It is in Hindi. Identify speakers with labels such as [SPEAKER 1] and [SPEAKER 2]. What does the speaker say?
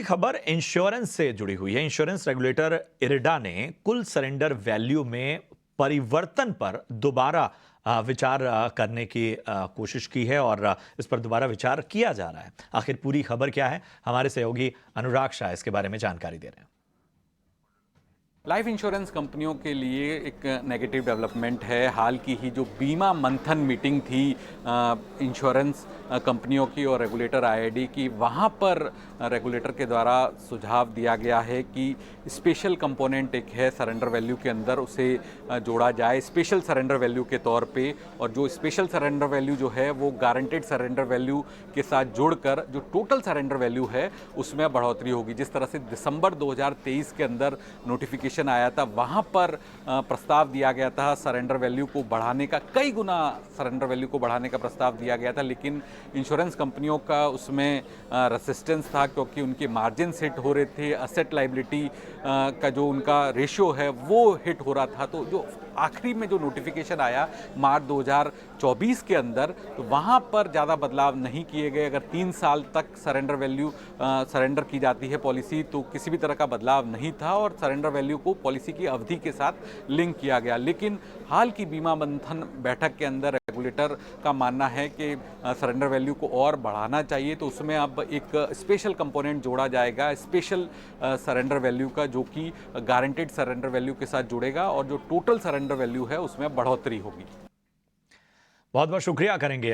[SPEAKER 1] खबर इंश्योरेंस से जुड़ी हुई है। इंश्योरेंस रेगुलेटर इरडा ने कुल सरेंडर वैल्यू में परिवर्तन पर दोबारा विचार करने की कोशिश की है और इस पर दोबारा विचार किया जा रहा है। आखिर पूरी खबर क्या है, हमारे सहयोगी अनुराग शाह इसके बारे में जानकारी दे रहे हैं।
[SPEAKER 2] लाइफ इंश्योरेंस कंपनियों के लिए एक नेगेटिव डेवलपमेंट है। हाल की ही जो बीमा मंथन मीटिंग थी इंश्योरेंस कंपनियों की और रेगुलेटर आईआईडी की, वहाँ पर रेगुलेटर के द्वारा सुझाव दिया गया है कि स्पेशल कंपोनेंट एक है सरेंडर वैल्यू के अंदर, उसे जोड़ा जाए स्पेशल सरेंडर वैल्यू के तौर पे, और जो स्पेशल सरेंडर वैल्यू जो है वो गारंटेड सरेंडर वैल्यू के साथ जोड़कर जो टोटल सरेंडर वैल्यू है उसमें बढ़ोतरी होगी। जिस तरह से दिसंबर 2023 के अंदर नोटिफिकेशन आया था, वहां पर प्रस्ताव दिया गया था सरेंडर वैल्यू को बढ़ाने का, कई गुना सरेंडर वैल्यू को बढ़ाने का प्रस्ताव दिया गया था, लेकिन इंश्योरेंस कंपनियों का उसमें रेसिस्टेंस था क्योंकि उनके मार्जिन हिट हो रहे थे, असेट लाइबिलिटी का जो उनका रेशियो है वो हिट हो रहा था। तो जो आखिरी में जो नोटिफिकेशन आया मार्च 2024 के अंदर, तो वहाँ पर ज़्यादा बदलाव नहीं किए गए। अगर 3 साल तक सरेंडर वैल्यू सरेंडर की जाती है पॉलिसी, तो किसी भी तरह का बदलाव नहीं था और सरेंडर वैल्यू को पॉलिसी की अवधि के साथ लिंक किया गया। लेकिन हाल की बीमा मंथन बैठक के अंदर रेगुलेटर का मानना है कि सरेंडर वैल्यू को और बढ़ाना चाहिए, तो उसमें अब एक स्पेशल कंपोनेंट जोड़ा जाएगा, स्पेशल सरेंडर वैल्यू का, जो कि गारंटेड सरेंडर वैल्यू के साथ जुड़ेगा और जो टोटल सरेंडर वैल्यू है उसमें बढ़ोतरी होगी।
[SPEAKER 1] बहुत बहुत शुक्रिया करेंगे।